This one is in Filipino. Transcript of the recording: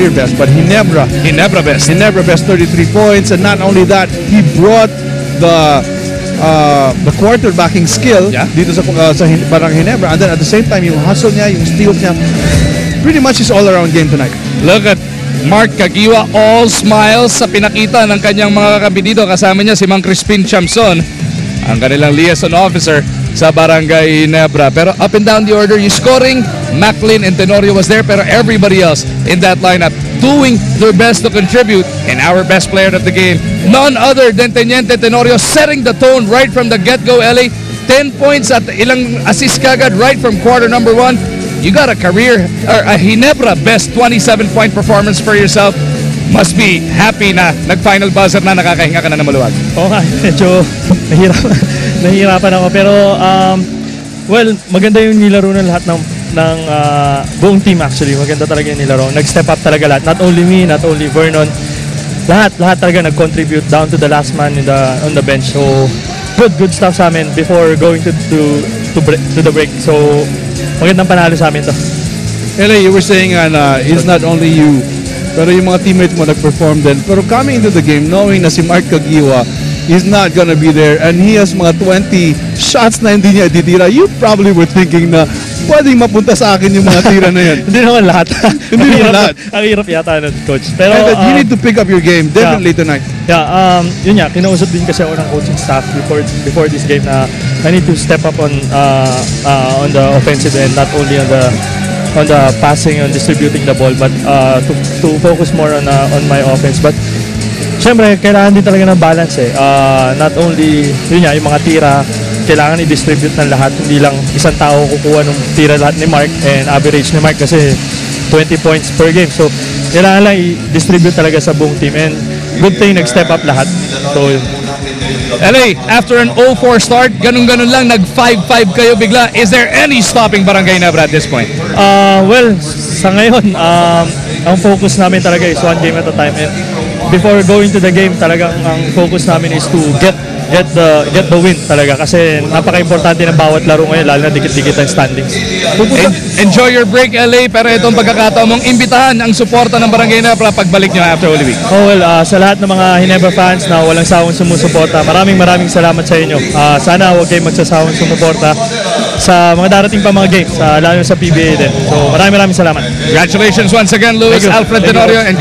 career best, but Ginebra best. Ginebra best 33 points, and not only that, he brought the quarterbacking skill dito sa Barangay Ginebra, and then at the same time, yung hustle niya, yung steals niya, pretty much is all-around game tonight. Look at Mark Caguioa, all smiles sa pinakita ng kanyang mga kakabi dito. Kasama niya si Mang Crispin Chamson, ang kanilang liaison officer sa Barangay Ginebra. Pero up and down the order, yung scoring, Macklin and Tenorio was there, pero everybody else in that lineup doing their best to contribute. And our best player of the game, none other than Teniente Tenorio, setting the tone right from the get-go. LA, 10 points at ilang assist kagad right from quarter number 1. You got a career, or a Ginebra best 27-point performance for yourself. Must be happy na nag-final buzzer na, nakakahinga ka na maluwag. Oo nga, medyo nahihirapan ako. Pero, well, maganda yung nilaro ng lahat ng buong team actually. Maganda talaga yung nilaro. Nag-step up talaga lahat. Not only me, not only Vernon. Lahat talaga nag-contribute down to the last man on the bench. So, good stuff sa amin before going to the break. So, magandang panalo sa amin to. LA, you were saying it's not only you, pero yung mga teammates mo nag-perform din. Pero coming into the game, knowing na si Mark Caguioa is not gonna be there and he has mga 20 shots na hindi niya ititira, you probably were thinking na pwedeng mapunta sa akin yung mga tira na yan. Hindi naman lahat. Hindi naman lahat. Ang hirap yata nun, coach. Pero you need to pick up your game definitely tonight. Yeah, yun nga, kinausap din kasi ako ng coaching staff before this game na I need to step up on the offensive end, not only on the passing and distributing the ball, but to focus more on my offense. But syempre, kailangan din talaga ng balance eh. Not only yun nga, yung mga tira, kailangan i-distribute ng lahat, hindi lang isang tao kukuha ng tira lahat ni Mark and average ni Mark kasi 20 points per game. So, kailangan lang i-distribute talaga sa buong team and good thing nag-step up lahat. So, LA, after an 0-4 start, ganun-ganun lang, nag-5-5 kayo bigla. Is there any stopping Barangay Ginebra at this point? Well, sa ngayon, ang focus namin talaga is one game at a time. And before going to the game, talagang ang focus namin is to get the win talaga kasi napaka-importante ng bawat laro ngayon, lalo na dikit-dikit ang standings. Enjoy your break, LA, pero itong pagkakataon mong imbitahan ang suporta ng Barangay Ginebra pagbalik nyo after Holy Week. Oh well, sa lahat ng mga Ginebra fans na walang sawang sumusuporta, maraming salamat sa inyo. Sana huwag kayong magsasawang sumuporta sa mga darating pa mga games, lalo sa PBA din. So maraming salamat. Congratulations once again, Luis Alfred Tenorio, and